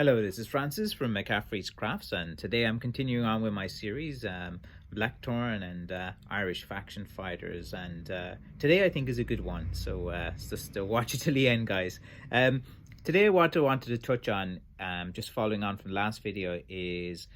Hello, this is Francis from McCaffrey's Crafts, and today I'm continuing on with my series, Blackthorn and Irish Faction Fighters. And today I think is a good one, so just watch it till the end, guys. Today what I wanted to touch on, just following on from the last video, is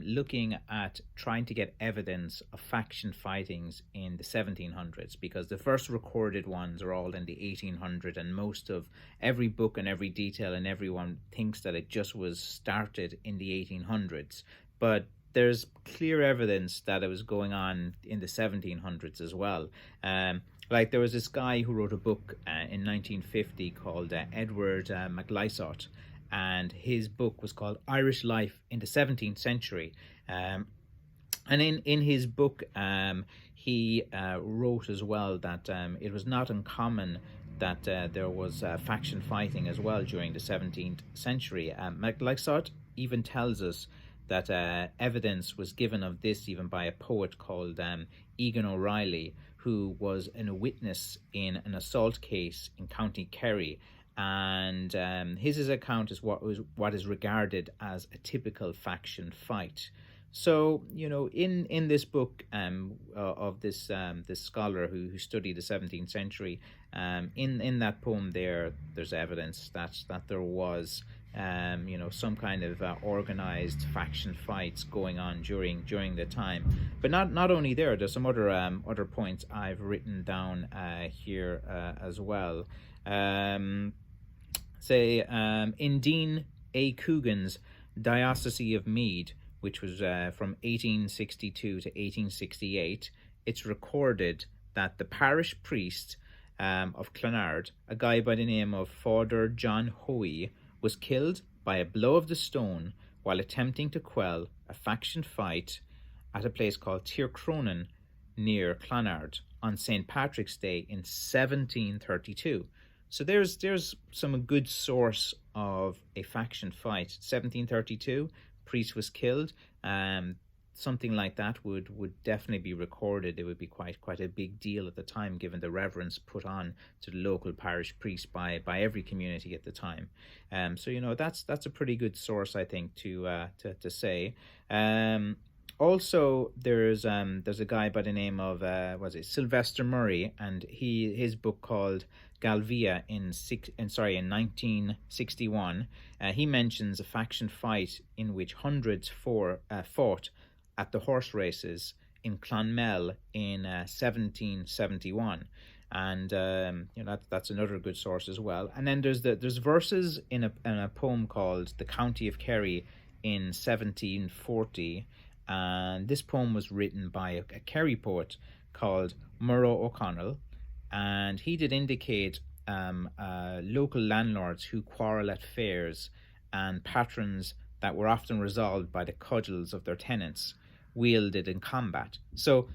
looking at trying to get evidence of faction fightings in the 1700s, because the first recorded ones are all in the 1800s, and most of every book and every detail and everyone thinks that it just was started in the 1800s. But there's clear evidence that it was going on in the 1700s as well. Like there was this guy who wrote a book in 1950 called Edward MacLysott, and his book was called Irish Life in the 17th Century. And in his book, he wrote as well that it was not uncommon that there was faction fighting as well during the 17th century. MacLysott even tells us that evidence was given of this even by a poet called Egan O'Reilly, who was a witness in an assault case in County Kerry. And his account is what is regarded as a typical faction fight. So, you know, in this book of this scholar who studied the 17th century, in that poem there's evidence that there was some kind of organized faction fights going on during the time. But not only there's some other points I've written down here as well. In Dean A. Coogan's Diocese of Meath, which was from 1862 to 1868, it's recorded that the parish priest of Clonard, a guy by the name of Father John Hoey, was killed by a blow of the stone while attempting to quell a faction fight at a place called Tyrcronan near Clonard on St. Patrick's Day in 1732. So there's some good source of a faction fight. 1732, priest was killed. Something like that would definitely be recorded. It would be quite a big deal at the time, given the reverence put on to the local parish priest by every community at the time. So that's a pretty good source, I think, to say. Also, there's a guy by the name of Sylvester Murray, and his book called Galvia in 1961. He mentions a faction fight in which hundreds fought at the horse races in Clonmel in 1771. And that's another good source as well. And then there's verses in a poem called The County of Kerry in 1740. And this poem was written by a Kerry poet called Murrow O'Connell, and he did indicate local landlords who quarrel at fairs and patrons that were often resolved by the cudgels of their tenants wielded in combat. So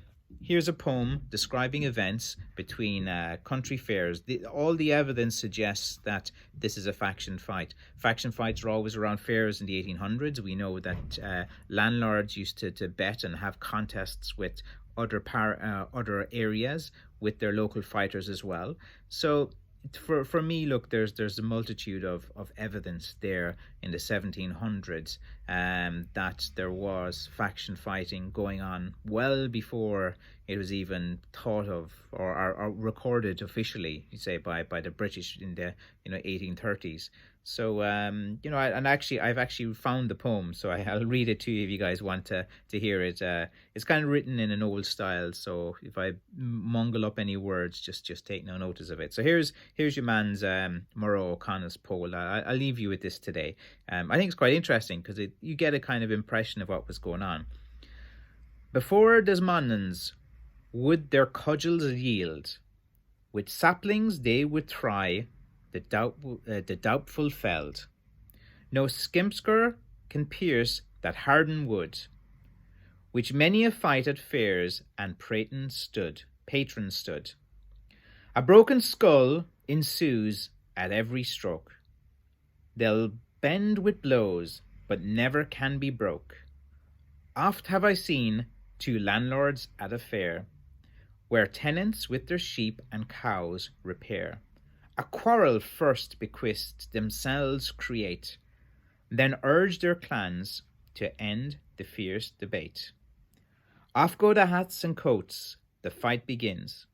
here's a poem describing events between country fairs. All the evidence suggests that this is a faction fight. Faction fights are always around fairs in the 1800s. We know that landlords used to bet and have contests with other areas with their local fighters as well. So for me, look, there's a multitude of evidence there in the 1700s that there was faction fighting going on well before it was even thought of or recorded officially, you say, by the British in the 1830s. So I've actually found the poem, so I'll read it to you if you guys want to hear it. It's kind of written in an old style, so if I mungle up any words, just take no notice of it. So here's your man's Murrow O'Connell's poem. I'll leave you with this today. I think it's quite interesting because you get a kind of impression of what was going on. Before Desmondans would their cudgels yield, with saplings they would try the doubtful feld. No skimpsker can pierce that hardened wood, which many a fight at fairs and patron stood. A broken skull ensues at every stroke. They'll bend with blows, but never can be broke. Oft have I seen two landlords at a fair, where tenants with their sheep and cows repair. A quarrel first bequeathed themselves create, then urge their clans to end the fierce debate. Off go the hats and coats, the fight begins.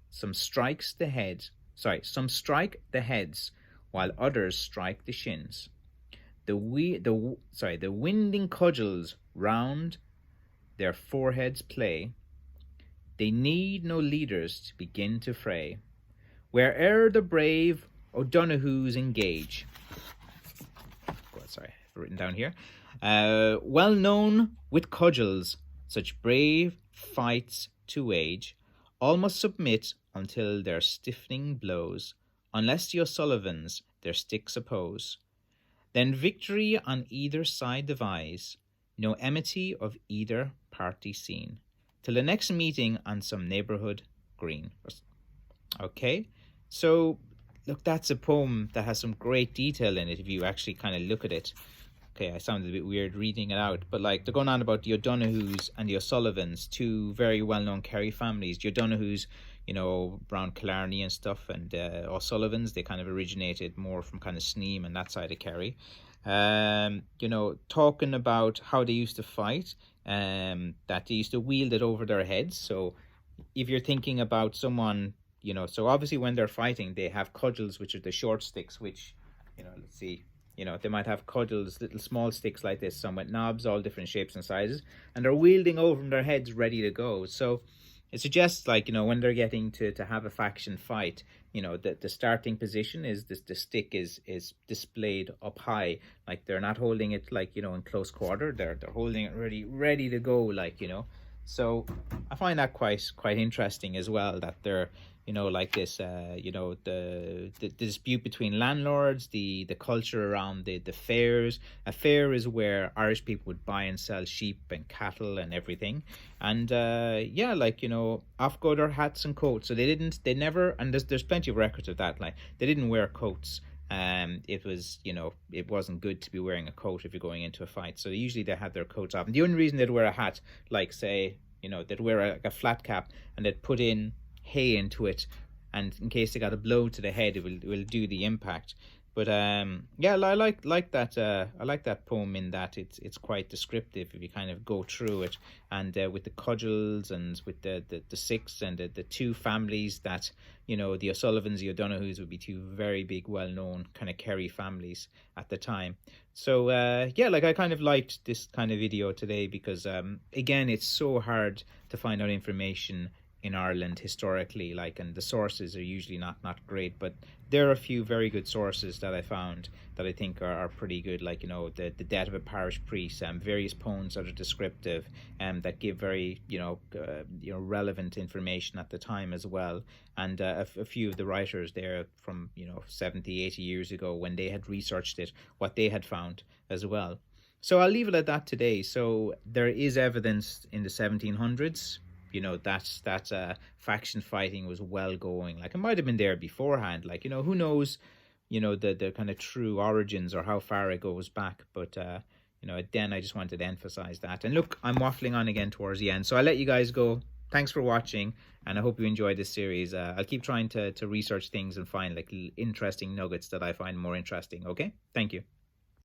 Some strikes the head, some strike the heads, while others strike the shins. The winding cudgels round their foreheads play. They need no leaders to begin to fray. Where'er the brave O'Donoghues engage. Sorry, I've written down here. Well known with cudgels, such brave fights to wage, all must submit until their stiffening blows, unless the O'Sullivans their sticks oppose. Then victory on either side devise, no enmity of either party seen, till the next meeting on some neighbourhood green. Okay, so look, that's a poem that has some great detail in it if you actually kind of look at it. Okay, I sounded a bit weird reading it out, but like they're going on about the O'Donoghues and the O'Sullivans, two very well-known Kerry families. The O'Donoghues, you know, around Killarney and stuff, and O'Sullivans, they kind of originated more from kind of Sneem and that side of Kerry. You know, talking about how they used to fight, that they used to wield it over their heads. So if you're thinking about someone, you know, so obviously when they're fighting, they have cudgels, which are the short sticks, which, you know, let's see, you know, they might have cudgels, little small sticks like this, some with knobs, all different shapes and sizes, and they're wielding over their heads ready to go. So it suggests, like, you know, when they're getting to have a faction fight, you know, the starting position is this, the stick is displayed up high, like they're not holding it like, you know, in close quarter, they're holding it ready to go, like, you know. So I find that quite interesting as well, that they're, you know, like this, you know, the dispute between landlords, the culture around the fairs. A fair is where Irish people would buy and sell sheep and cattle and everything. And yeah, like, you know, off go their hats and coats. So they never, and there's plenty of records of that, like they didn't wear coats. It was, you know, it wasn't good to be wearing a coat if you're going into a fight. So usually they had their coats off. And the only reason they'd wear a hat, like say, you know, they'd wear a flat cap and they'd put in hay into it, and in case they got a blow to the head, it will do the impact. But yeah, I like that. I like that poem in that it's quite descriptive if you kind of go through it, and with the cudgels and with the six and the two families that, you know, the O'Sullivans, the O'Donoghues would be two very big, well-known kind of Kerry families at the time. So yeah, like I kind of liked this kind of video today because again, it's so hard to find out information in Ireland historically, like, and the sources are usually not great, but there are a few very good sources that I found that I think are pretty good, like, you know, the death of a parish priest, various poems that are descriptive and that give very, you know, relevant information at the time as well, and a few of the writers there from, you know, 70-80 years ago when they had researched it, what they had found as well. So I'll leave it at that today. So there is evidence in the 1700s, you know, that's faction fighting was well going. Like, it might have been there beforehand, like, you know, who knows, you know, the kind of true origins or how far it goes back. But you know, then I just wanted to emphasize that. And look, I'm waffling on again towards the end, so I'll let you guys go. Thanks for watching, and I hope you enjoyed this series. I'll keep trying to research things and find like interesting nuggets that I find more interesting. Okay, thank you.